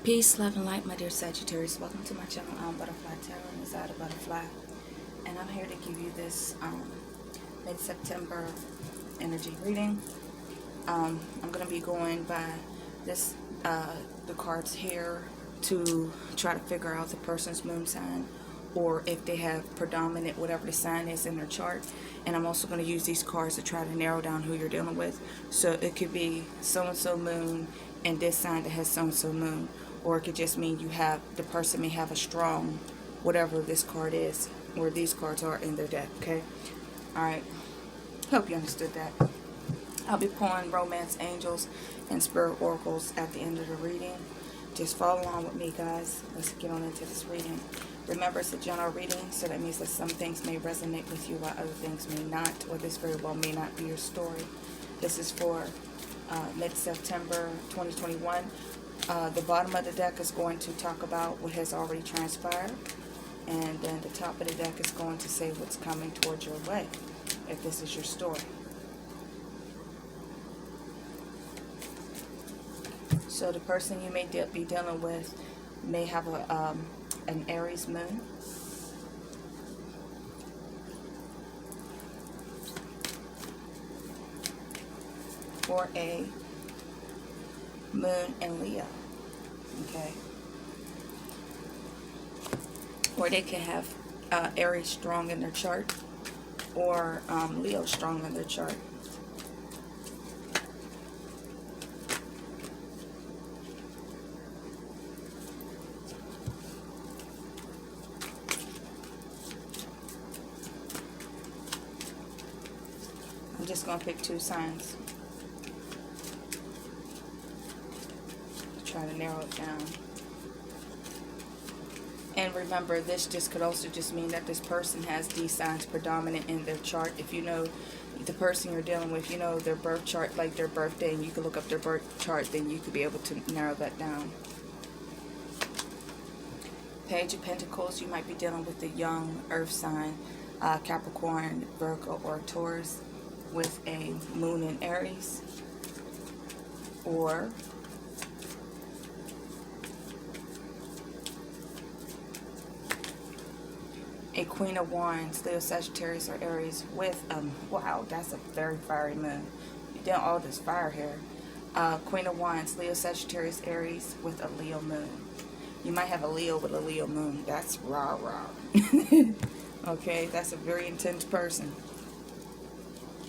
Peace, love, and light, my dear Sagittarius. Welcome to my channel, Butterfly Tarot, and Inside a Butterfly. And I'm here to give you this mid-September energy reading. I'm going to be going by this the cards here to try to figure out the person's moon sign, or if they have predominant whatever the sign is in their chart. And I'm also going to use these cards to try to narrow down who you're dealing with. So it could be so-and-so moon and this sign that has so-and-so moon. Or it could just mean the person may have a strong, whatever this card is, or these cards are in their deck, okay? Alright, hope you understood that. I'll be pulling romance angels and spirit oracles at the end of the reading. Just follow along with me, guys. Let's get on into this reading. Remember, it's a general reading, so that means that some things may resonate with you while other things may not, or this very well may not be your story. This is for mid-September 2021. The bottom of the deck is going to talk about what has already transpired, and then the top of the deck is going to say what's coming towards your way, if this is your story. So the person you may be dealing with may have an Aries moon, or a moon in Leo, okay? Or they can have Aries strong in their chart, or Leo strong in their chart. I'm just going to pick two signs. Try to narrow it down. And remember, this just could also just mean that this person has these signs predominant in their chart. If you know the person you're dealing with, you know their birth chart, like their birthday, and you can look up their birth chart, then you could be able to narrow that down. Page of Pentacles, you might be dealing with the young earth sign, Capricorn, Virgo, or Taurus, with a moon in Aries, or a Queen of Wands, Leo, Sagittarius, or Aries with wow, that's a very fiery moon. You did all this fire here. Queen of Wands, Leo, Sagittarius, Aries with a Leo moon. You might have a Leo with a Leo moon. That's rah. Okay, that's a very intense person.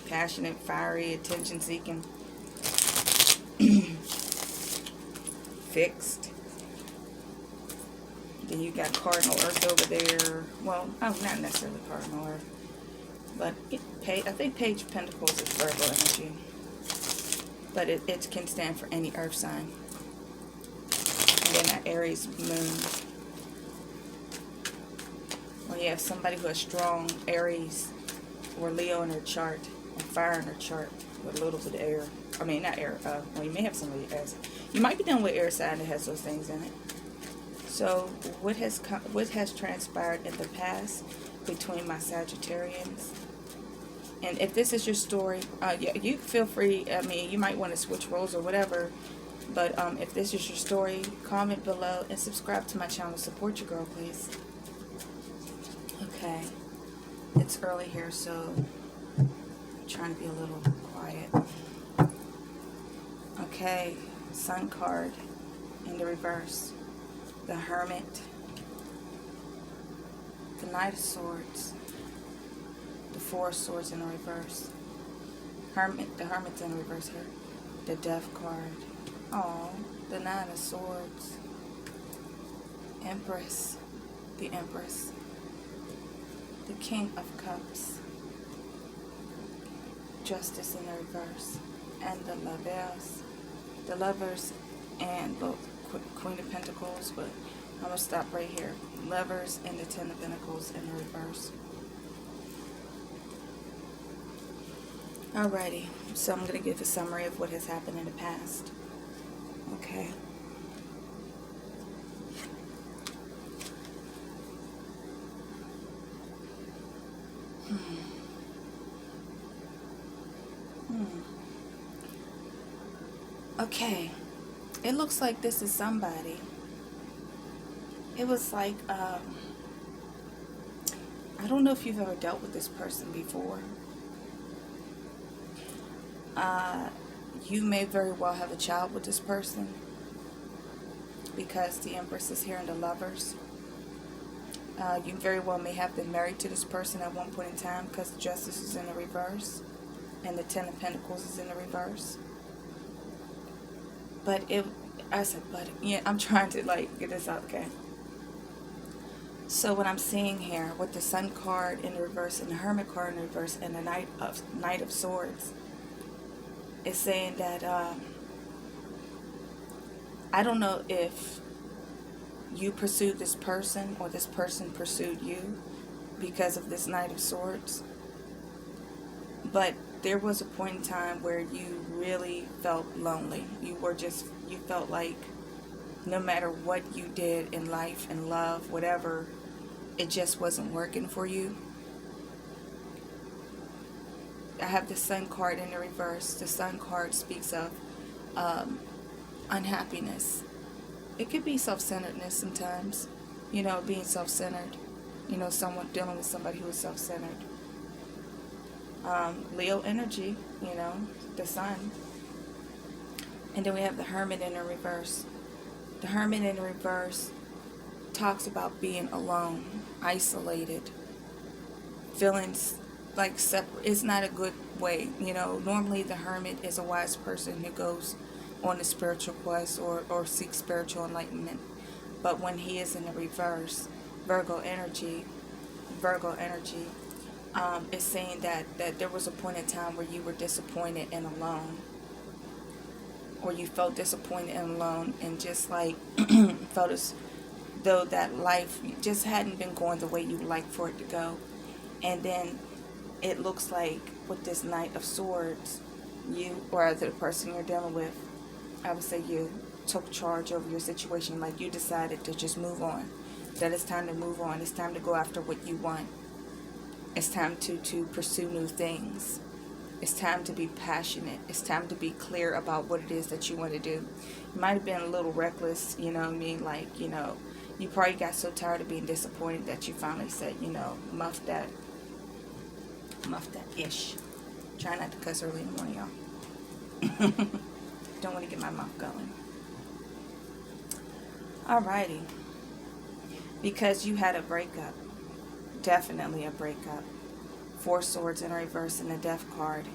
Passionate, fiery, attention-seeking. Fixed. Then you got Cardinal Earth over there. Well, oh, not necessarily Cardinal Earth. But I think Page of Pentacles is Virgo energy. But it can stand for any earth sign. And then that Aries moon. Well, you have somebody who has strong Aries or Leo in their chart, and fire in their chart with a little bit of air. I mean, not air. Well, you may have somebody else. You might be dealing with air sign that has those things in it. So, what has transpired in the past between my Sagittarians? And if this is your story, yeah, you feel free. I mean, you might want to switch roles or whatever. But if this is your story, comment below and subscribe to my channel. Support your girl, please. Okay. It's early here, so I'm trying to be a little quiet. Okay. Sun card in the reverse. The Hermit, the Knight of Swords, the Four of Swords in the reverse, the Hermit's in the reverse here, the Death card, oh, the Nine of Swords, Empress, the Empress, the King of Cups, Justice in the reverse, and the Lovers, and both Queen of Pentacles, but I'm going to stop right here. Lovers and the Ten of Pentacles in the reverse. Alrighty, so I'm going to give a summary of what has happened in the past. Okay. Okay. It looks like this is somebody it was like, I don't know if you've ever dealt with this person before. You may very well have a child with this person, because the Empress is here in the Lovers. You very well may have been married to this person at one point in time, because the Justice is in the reverse and the Ten of Pentacles is in the reverse. But yeah, I'm trying to like get this out, okay? So what I'm seeing here with the Sun card in reverse and the Hermit card in reverse and the Knight of Swords is saying that I don't know if you pursued this person or this person pursued you because of this Knight of Swords, but there was a point in time where you really felt lonely. You felt like no matter what you did in life and love, whatever, it just wasn't working for you. I have the Sun card in the reverse. The Sun card speaks of unhappiness. It could be self-centeredness sometimes, you know, being self-centered, you know, someone dealing with somebody who is self-centered. Leo energy, you know, the Sun. And then we have the Hermit in the reverse. The Hermit in the reverse talks about being alone, isolated, feeling like separate. It's not a good way, you know. Normally the Hermit is a wise person who goes on a spiritual quest or seeks spiritual enlightenment. But when he is in the reverse, Virgo energy is saying that there was a point in time where you were disappointed and alone, or you felt disappointed and alone, and just like felt as though that life just hadn't been going the way you'd like for it to go. And then it looks like with this Knight of Swords, you, or the person you're dealing with, I would say you took charge over your situation. Like you decided to just move on, that it's time to move on. It's time to go after what you want. It's time to pursue new things. It's time to be passionate. It's time to be clear about what it is that you want to do. You might have been a little reckless, you know what I mean? Like, you know, you probably got so tired of being disappointed that you finally said, you know, muff that ish. Try not to cuss early in the morning, y'all. Don't want to get my mouth going. Alrighty. Because you had a breakup. Definitely a breakup. 4 swords in reverse and the Death card.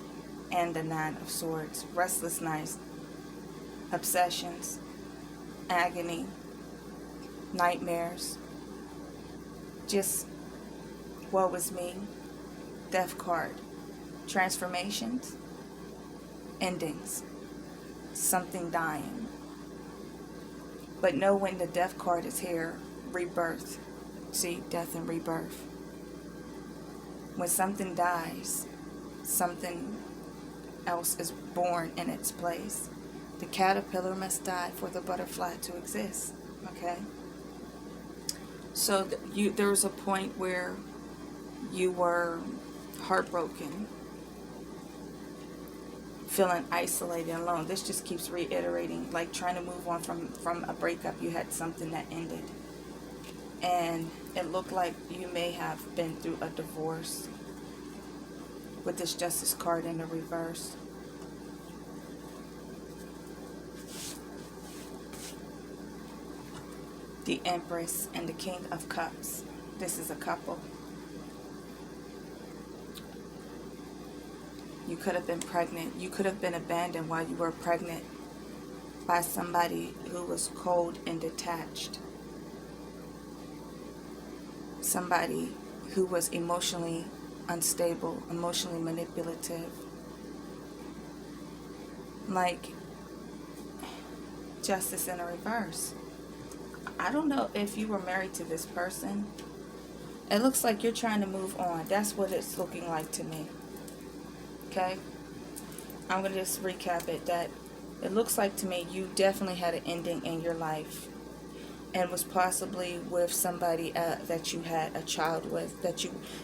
And the 9 of Swords. Restless nights. Obsessions. Agony. Nightmares. Just, woe is me. Death card. Transformations. Endings. Something dying. But know when the Death card is here, rebirth. See, death and rebirth. When something dies, something else is born in its place. The caterpillar must die for the butterfly to exist. Okay? So there was a point where you were heartbroken, feeling isolated and alone. This just keeps reiterating, like trying to move on from a breakup. You had something that ended. And it looked like you may have been through a divorce with this Justice card in the reverse. The Empress and the King of Cups. This is a couple. You could have been pregnant. You could have been abandoned while you were pregnant by somebody who was cold and detached. Somebody who was emotionally unstable, emotionally manipulative. Like Justice in a reverse. I don't know if you were married to this person. It looks like you're trying to move on. That's what it's looking like to me. Okay? I'm going to just recap it. That it looks like to me you definitely had an ending in your life. And was possibly with somebody that you had a child with.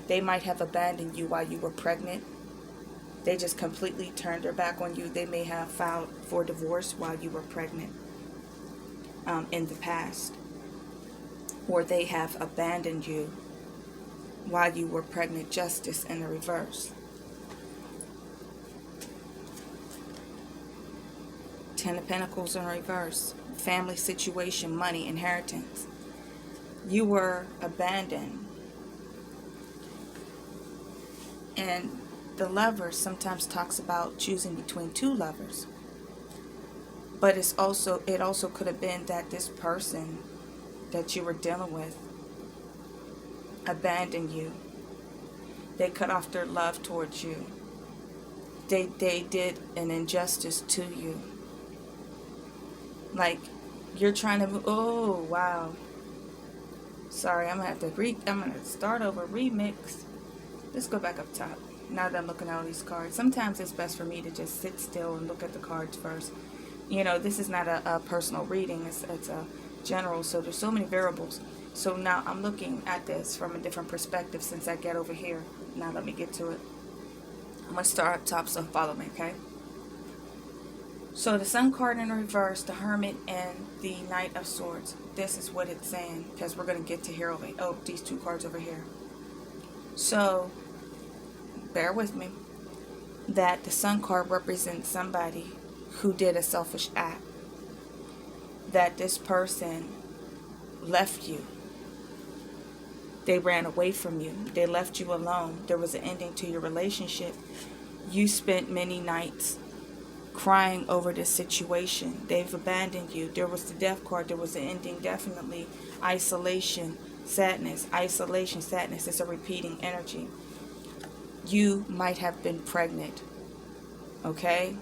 They might have abandoned you while you were pregnant. They just completely turned their back on you. They may have filed for divorce while you were pregnant in the past. or they have abandoned you while you were pregnant. Justice in the reverse. Ten of Pentacles in reverse. Family situation, money, inheritance. You were abandoned. And the Lover sometimes talks about choosing between two lovers. But it also could have been that this person that you were dealing with abandoned you. They cut off their love towards you. They did an injustice to you. Like, you're trying to move. Oh, wow. Sorry, I'm going to start over. Remix. Let's go back up top. Now that I'm looking at all these cards. Sometimes it's best for me to just sit still and look at the cards first. You know, this is not a personal reading. It's a general. So there's so many variables. So now I'm looking at this from a different perspective since I get over here. Now let me get to it. I'm going to start up top, so follow me, okay? So the Sun card in reverse, the Hermit, and the Knight of Swords. This is what it's saying, because we're going to get to here over. Oh, these two cards over here. So, bear with me. That the Sun card represents somebody who did a selfish act. That this person left you. They ran away from you. They left you alone. There was an ending to your relationship. You spent many nights crying over this situation. They've abandoned you. There was the Death card. There was an ending, definitely. Isolation, sadness. Isolation, sadness. It's a repeating energy. You might have been pregnant. Okay?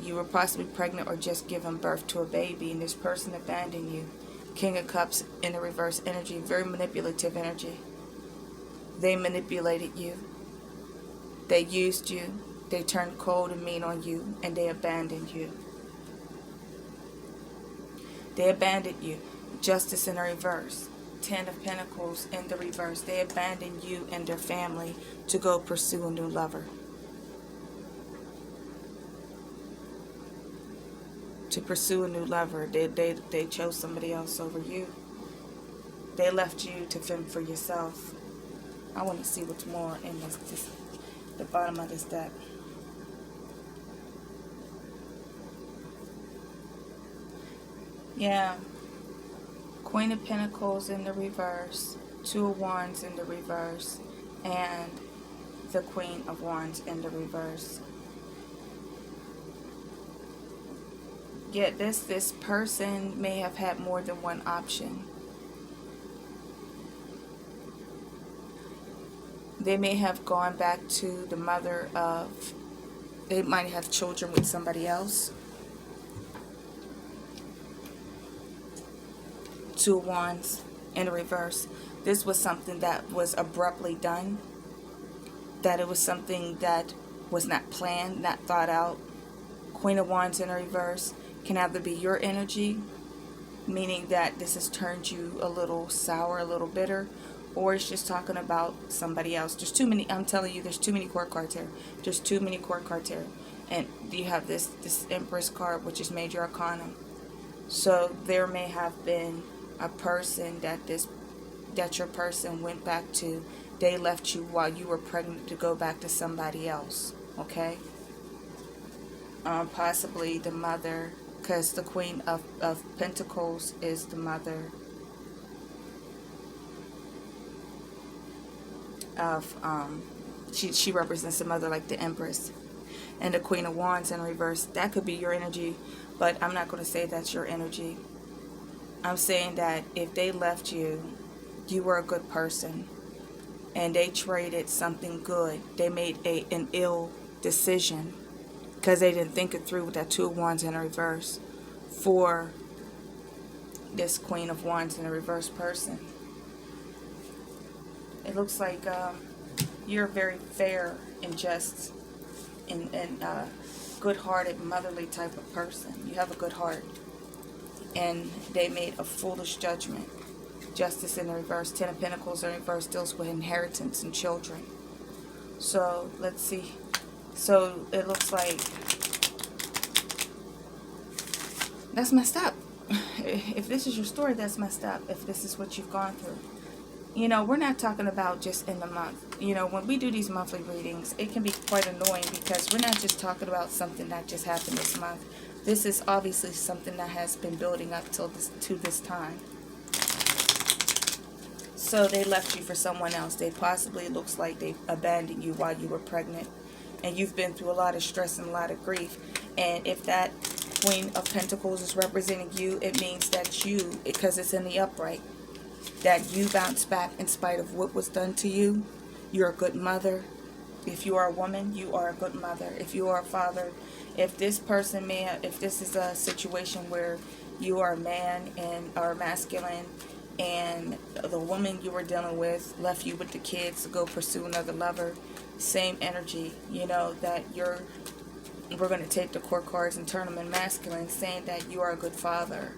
You were possibly pregnant or just giving birth to a baby, and this person abandoned you. King of Cups in the reverse energy. Very manipulative energy. They manipulated you. They used you. They turned cold and mean on you, and they abandoned you. They abandoned you. Justice in the reverse. Ten of Pentacles in the reverse. They abandoned you and their family to go pursue a new lover. To pursue a new lover. They chose somebody else over you. They left you to fend for yourself. I want to see what's more in this the bottom of this deck. Yeah. Queen of Pentacles in the reverse. Two of Wands in the reverse. And the Queen of Wands in the reverse. Yet this person may have had more than one option. They may have gone back to the mother of, they might have children with somebody else. Two of Wands in the reverse. This was something that was abruptly done. That it was something that was not planned, not thought out. Queen of Wands in the reverse can either be your energy, meaning that this has turned you a little sour, a little bitter, or it's just talking about somebody else. There's too many, I'm telling you, there's too many court cards here. There's too many court cards here. And you have this Empress card, which is Major Arcana. So there may have been a person that your person went back to. They left you while you were pregnant to go back to somebody else. Okay? Possibly the mother, because the Queen of Pentacles is the mother of, she represents the mother like the Empress. And the Queen of Wands in reverse, that could be your energy, but I'm not going to say that's your energy. I'm saying that if they left you, you were a good person, and they traded something good. They made an ill decision because they didn't think it through with that Two of Wands in reverse for this Queen of Wands in a reverse person. It looks like you're a very fair and just and good-hearted, motherly type of person. You have a good heart. And they made a foolish judgment. Justice in the reverse. Ten of Pentacles in reverse deals with inheritance and children. So, let's see. So, it looks like that's messed up. if this is your story, that's messed up. If this is what you've gone through. You know, we're not talking about just in the month. You know, when we do these monthly readings, it can be quite annoying because we're not just talking about something that just happened this month. This is obviously something that has been building up to this time. So they left you for someone else. They possibly, it looks like they abandoned you while you were pregnant. And you've been through a lot of stress and a lot of grief. And if that Queen of Pentacles is representing you, it means that you, because it's in the upright, that you bounce back in spite of what was done to you. You're a good mother. If you are a woman, you are a good mother. If you are a father, if this person if this is a situation where you are a man and are masculine, and the woman you were dealing with left you with the kids to go pursue another lover, same energy, you know, that we're going to take the court cards and turn them in masculine, saying that you are a good father.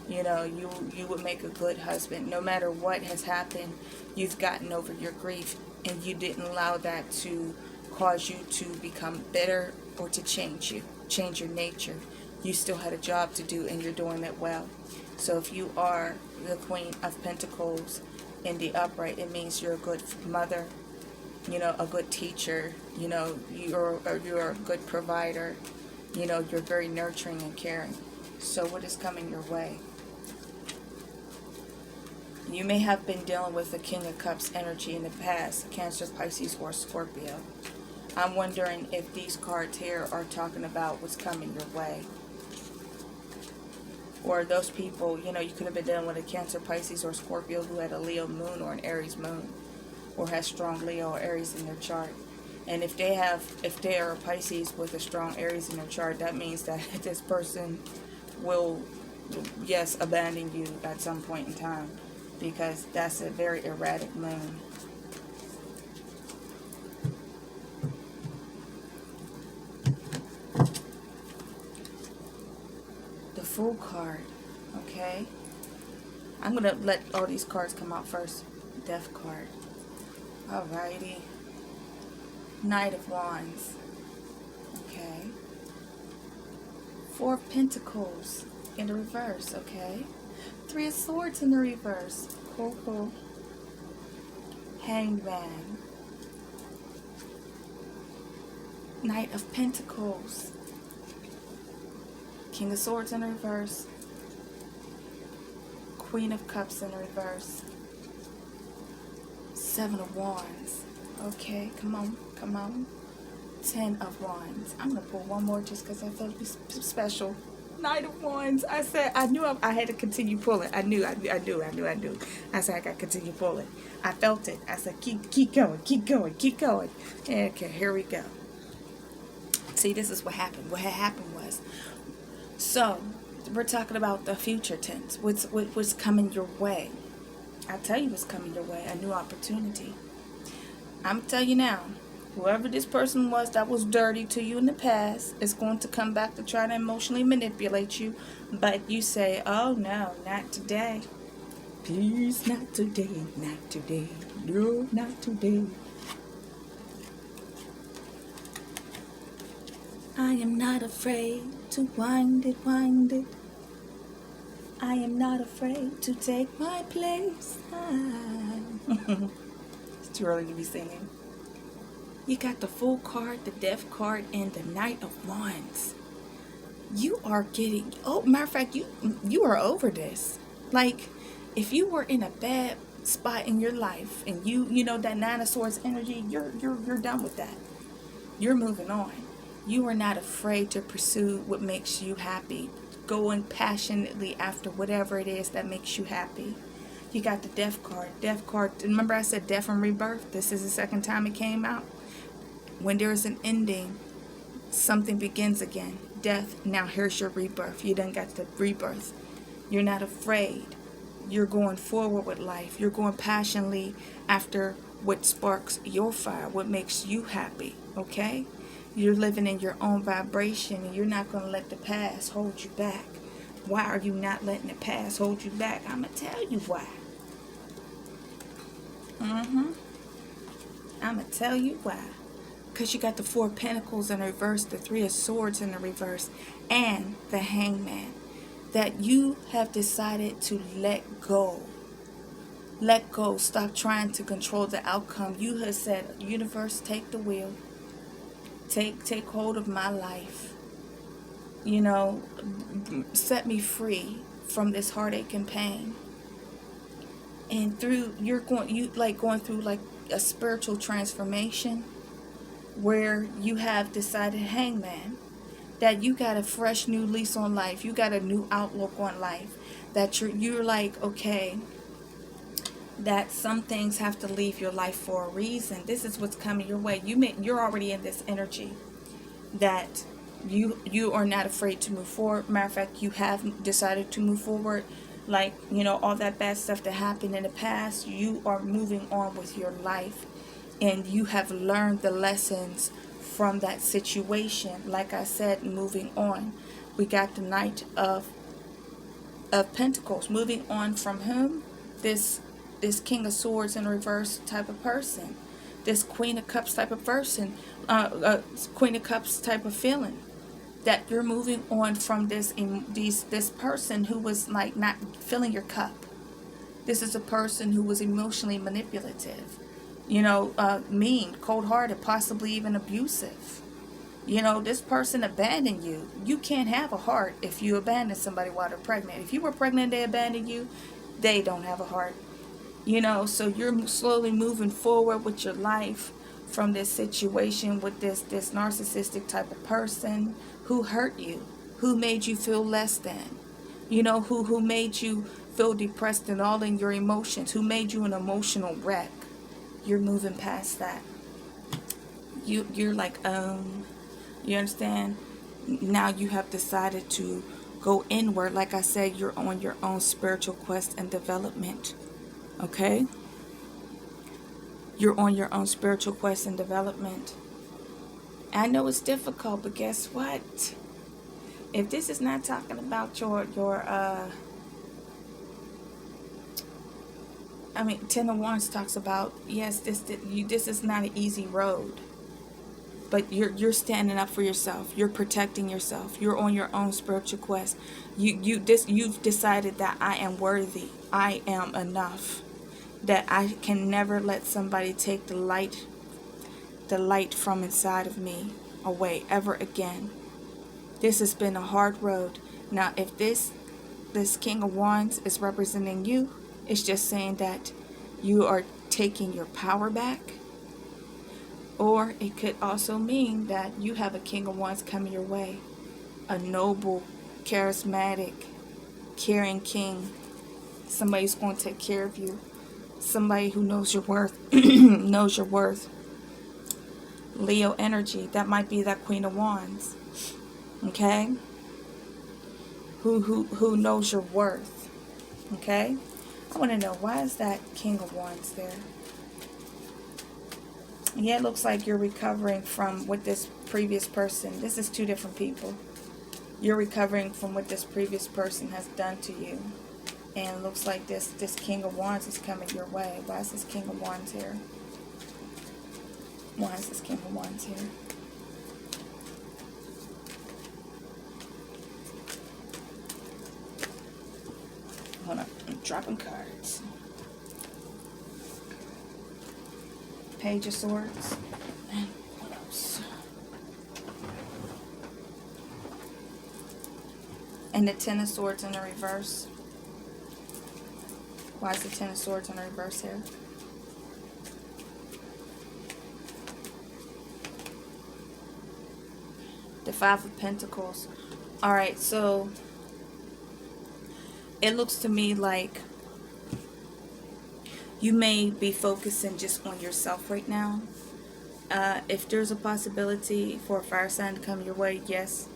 You know, you would make a good husband. No matter what has happened, you've gotten over your grief, and you didn't allow that to cause you to become bitter or to change your nature. You still had a job to do, and you're doing it well. So if you are the Queen of Pentacles in the upright, it means you're a good mother, you know, a good teacher, you know, you're a good provider, you know, you're very nurturing and caring. So what is coming your way? You may have been dealing with the King of Cups energy in the past, Cancer, Pisces, or Scorpio. I'm wondering if these cards here are talking about what's coming your way. Or those people, you know, you could have been dealing with a Cancer, Pisces, or Scorpio who had a Leo moon or an Aries moon, or has strong Leo or Aries in their chart. And if they are a Pisces with a strong Aries in their chart, that means that this person will, yes, abandon you at some point in time, because that's a very erratic moon. The Fool card, okay? I'm going to let all these cards come out first. Death card. Alrighty. Knight of Wands. Okay. Four of Pentacles in the reverse, okay? Three of Swords in the reverse. Cool, cool. Hanged Man. Knight of Pentacles. King of Swords in the reverse. Queen of Cups in the reverse. Seven of Wands. Okay, come on, come on. 10 of Wands. I'm going to pull one more just because I felt it was special. Knight of Wands. I said, I knew I had to continue pulling. I knew. I said, I got to continue pulling. I felt it. I said, keep going, keep going, keep going. Okay, here we go. See, this is what happened. What had happened was, so we're talking about the future tense. What's coming your way? I tell you what's coming your way. A new opportunity. I'm going to tell you now. Whoever this person was that was dirty to you in the past is going to come back to try to emotionally manipulate you. But you say, oh no, not today. Please, not today, not today. No, not today. I am not afraid to wind it, wind it. I am not afraid to take my place. It's too early to be singing. You got the Fool card, the Death card, and the Knight of Wands. You are getting, oh, matter of fact, you are over this. Like, if you were in a bad spot in your life, and you know that Nine of Swords energy, you're done with that. You're moving on. You are not afraid to pursue what makes you happy. Going passionately after whatever it is that makes you happy. You got the Death card. Death card, remember I said death and rebirth? This is the second time it came out. When there is an ending, something begins again. Death, now here's your rebirth. You done got the rebirth. You're not afraid. You're going forward with life. You're going passionately after what sparks your fire, what makes you happy, okay? You're living in your own vibration, and you're not going to let the past hold you back. Why are you not letting the past hold you back? I'm going to tell you why. I'm going to tell you why. Because you got the Four of Pentacles in reverse, the Three of Swords in the reverse, and the Hangman. that you have decided to let go. Let go. Stop trying to control the outcome. You have said, universe, take the wheel. Take hold of my life. You know, set me free from this heartache and pain. And through, going through like a spiritual transformation where you have decided, hangman, that you got a fresh new lease on life. You got a new outlook on life. That you're like, okay, that some things have to leave your life for a reason. This is what's coming your way. You're already in this energy that you are not afraid to move forward. Matter of fact, you have decided to move forward. Like, you know, all that bad stuff that happened in the past, you are moving on with your life, and you have learned the lessons from that situation. Like I said, moving on. We got the Knight of Pentacles. Moving on from whom? This King of Swords in reverse type of person. This Queen of Cups type of person. Queen of Cups type of feeling. That you're moving on from this person who was like not filling your cup. This is a person who was emotionally manipulative. You know, mean, cold-hearted, possibly even abusive. You know, this person abandoned you. You can't have a heart if you abandon somebody while they're pregnant. If you were pregnant, they abandoned you, they don't have a heart. You know, so you're slowly moving forward with your life from this situation with this narcissistic type of person who hurt you, who made you feel less than. You know, who made you feel depressed and all in your emotions, who made you an emotional wreck. You're moving past that. You're like, you understand? Now you have decided to go inward. Like I said, you're on your own spiritual quest and development. Okay? You're on your own spiritual quest and development. I know it's difficult, but guess what? If this is not talking about your I mean, Ten of Wands talks about, yes, this is not an easy road, but you're standing up for yourself. You're protecting yourself. You're on your own spiritual quest. You've decided that I am worthy. I am enough. That I can never let somebody take the light from inside of me away ever again. This has been a hard road. Now, if this King of Wands is representing you, it's just saying that you are taking your power back. Or it could also mean that you have a King of Wands coming your way. A noble, charismatic, caring king. Somebody who's going to take care of you. Somebody who knows your worth. Knows your worth. Leo energy. That might be that Queen of Wands. Okay? Who knows your worth. Okay? I want to know, why is that King of Wands there? Yeah, it looks like you're recovering from what this previous person, this is two different people. You're recovering from what this previous person has done to you. And it looks like this King of Wands is coming your way. Why is this King of Wands here? Why is this King of Wands here? Hold on, I'm dropping cards. Page of Swords. And what else? And the Ten of Swords in the reverse. Why is the Ten of Swords in the reverse here? The Five of Pentacles. Alright, so it looks to me like you may be focusing just on yourself right now. If there's a possibility for a fire sign to come your way, yes.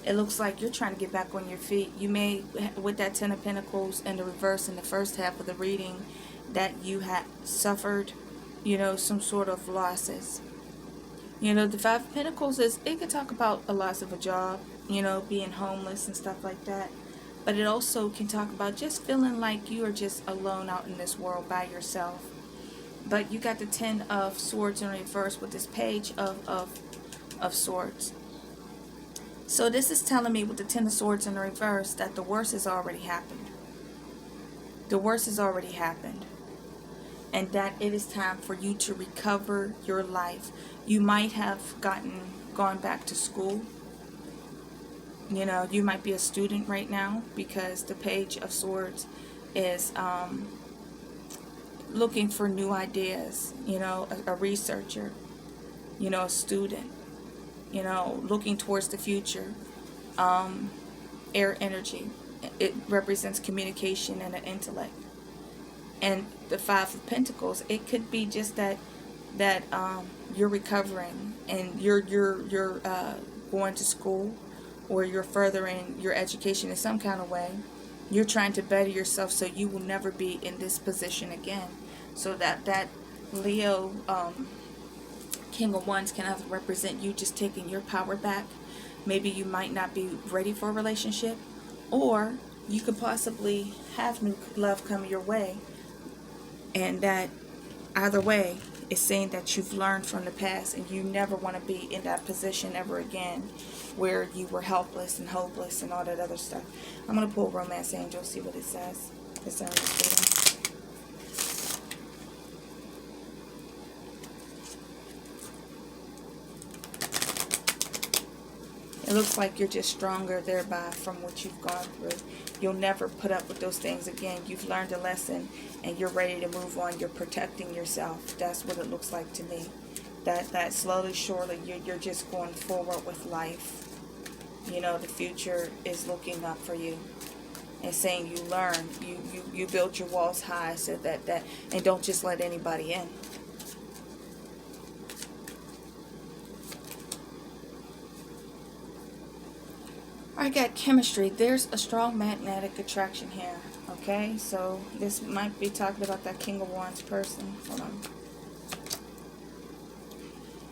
It looks like you're trying to get back on your feet. You may, with that Ten of Pentacles in the reverse in the first half of the reading, that you had suffered, you know, some sort of losses. You know, the Five of Pentacles it could talk about a loss of a job, you know, being homeless and stuff like that. But it also can talk about just feeling like you are just alone out in this world by yourself. But you got the Ten of Swords in reverse with this Page of Swords. So this is telling me with the Ten of Swords in the reverse that the worst has already happened. The worst has already happened. And that it is time for you to recover your life. You might have gone back to school. You know, you might be a student right now, because the Page of Swords is looking for new ideas. You know, a researcher, you know, a student, you know, looking towards the future. Air energy. It represents communication and an intellect. And the Five of Pentacles, it could be just that you're recovering and you're going to school, or you're furthering your education in some kind of way. You're trying to better yourself so you will never be in this position again. So that Leo King of Wands can either represent you just taking your power back. Maybe you might not be ready for a relationship, or you could possibly have new love come your way. And that either way is saying that you've learned from the past, and you never want to be in that position ever again where you were helpless and hopeless and all that other stuff. I'm going to pull Romance Angel, see what it says. It looks like you're just stronger thereby from what you've gone through. You'll never put up with those things again. You've learned a lesson and you're ready to move on. You're protecting yourself. That's what it looks like to me. That slowly, surely, you're just going forward with life. You know, the future is looking up for you and saying you learn. You build your walls high so that and don't just let anybody in. I got chemistry. There's a strong magnetic attraction here. Okay, so this might be talking about that King of Wands person. Hold on.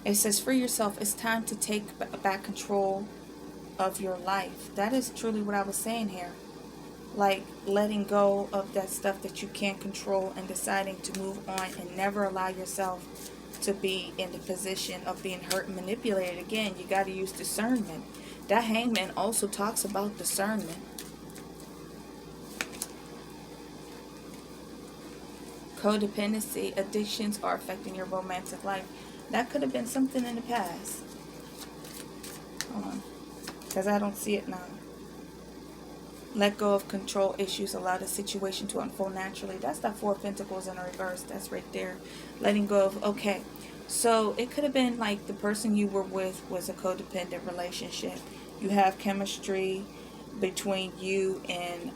It says, free yourself. It's time to take back control of your life. That is truly what I was saying here. Like letting go of that stuff that you can't control and deciding to move on and never allow yourself to be in the position of being hurt and manipulated again. You got to use discernment. That Hangman also talks about discernment. Codependency, addictions are affecting your romantic life. That could have been something in the past. Hold on, because I don't see it now. Let go of control issues. Allow the situation to unfold naturally. That's that Four of Pentacles in reverse. That's right there. Letting go of, okay. So it could have been like the person you were with was a codependent relationship. You have chemistry between you and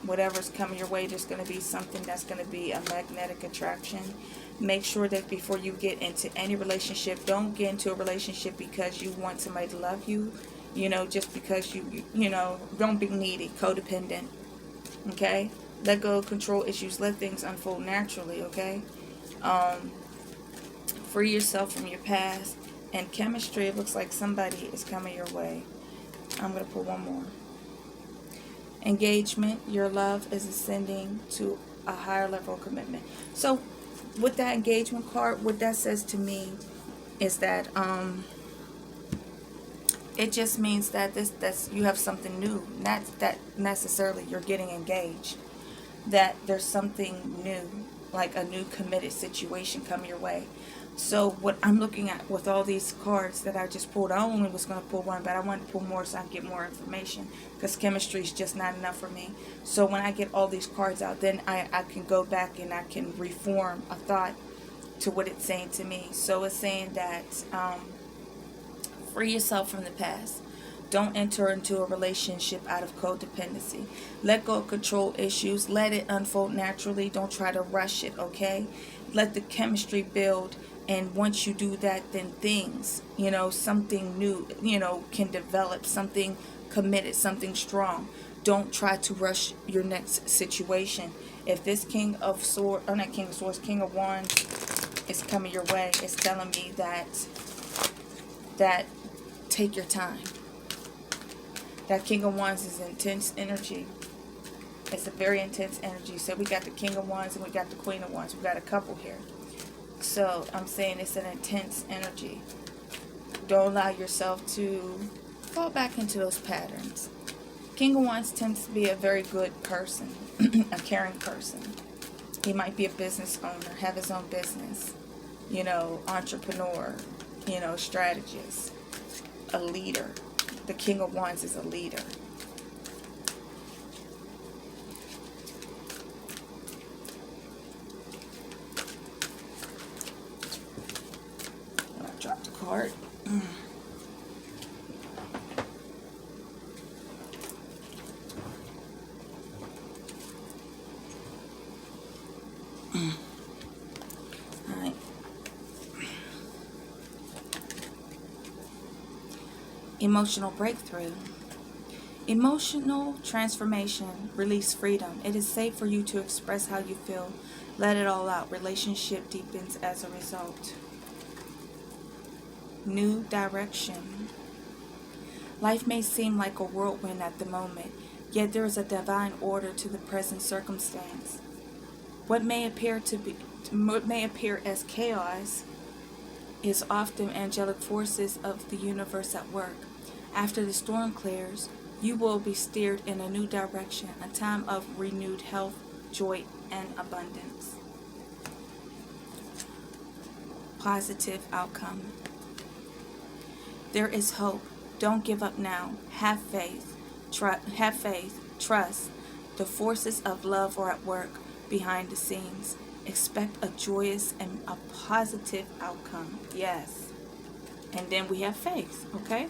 whatever's coming your way. There's going to be something that's going to be a magnetic attraction. Make sure that before you get into any relationship, don't get into a relationship because you want somebody to love you. You know, just because you know, don't be needy, codependent. Okay? Let go of control issues. Let things unfold naturally, okay? Free yourself from your past. And chemistry, it looks like somebody is coming your way. I'm going to put one more. Engagement, your love is ascending to a higher level of commitment. So, with that engagement card, what that says to me is that it just means that that's you have something new. Not that necessarily you're getting engaged. That there's something new, like a new committed situation coming your way. So what I'm looking at with all these cards that I just pulled, I only was going to pull one, but I wanted to pull more so I can get more information, because chemistry is just not enough for me. So when I get all these cards out, then I can go back and I can reform a thought to what it's saying to me. So it's saying that free yourself from the past. Don't enter into a relationship out of codependency. Let go of control issues. Let it unfold naturally. Don't try to rush it, okay? Let the chemistry build. And once you do that, then things, you know, something new, you know, can develop, something committed, something strong. Don't try to rush your next situation. If this King of Swords, or not King of Swords, King of Wands is coming your way, it's telling me that take your time. That King of Wands is intense energy. It's a very intense energy. So we got the King of Wands and we got the Queen of Wands. We got a couple here. So I'm saying it's an intense energy. Don't allow yourself to fall back into those patterns. King of Wands tends to be a very good person, a caring person. He might be a business owner, have his own business, you know, entrepreneur, you know, strategist, a leader. The King of Wands is a leader. I dropped the card. Alright. Emotional breakthrough. Emotional transformation. Release freedom. It is safe for you to express how you feel. Let it all out. Relationship deepens as a result. New direction. Life may seem like a whirlwind at the moment, yet there is a divine order to the present circumstance. What may appear as chaos is often angelic forces of the universe at work. After the storm clears, you will be steered in a new direction, a time of renewed health, joy, and abundance. Positive outcome. There is hope. Don't give up now. Have faith. Trust. The forces of love are at work behind the scenes. Expect a joyous and a positive outcome. Yes. And then we have faith, okay?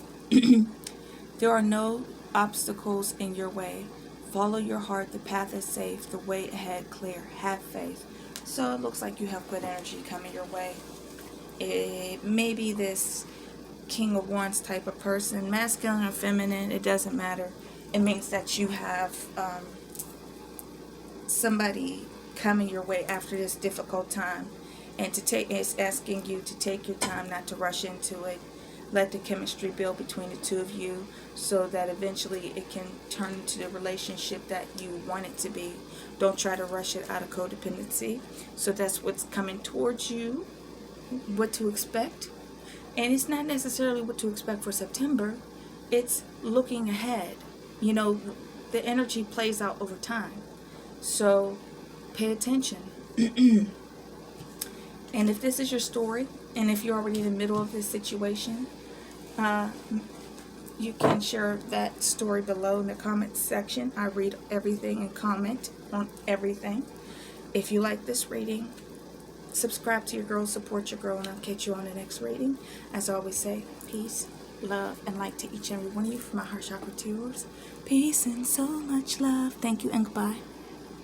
There are no obstacles in your way. Follow your heart. The path is safe. The way ahead clear. Have faith. So it looks like you have good energy coming your way. It may be this King of Wands type of person, masculine or feminine, it doesn't matter. It means that you have somebody coming your way after this difficult time, and it's asking you to take your time, not to rush into it. Let the chemistry build between the two of you so that eventually it can turn into the relationship that you want it to be. Don't try to rush it out of codependency. So that's what's coming towards you, what to expect. And it's not necessarily what to expect for September. It's looking ahead. You know, the energy plays out over time. So pay attention. And if this is your story, and if you're already in the middle of this situation, you can share that story below in the comment section. I read everything and comment on everything. If you like this reading, subscribe to your girl, support your girl, and I'll catch you on the next reading. As I always say, peace, love, and light to each and every one of you from my heart chakra to yours. Peace and so much love. Thank you and goodbye.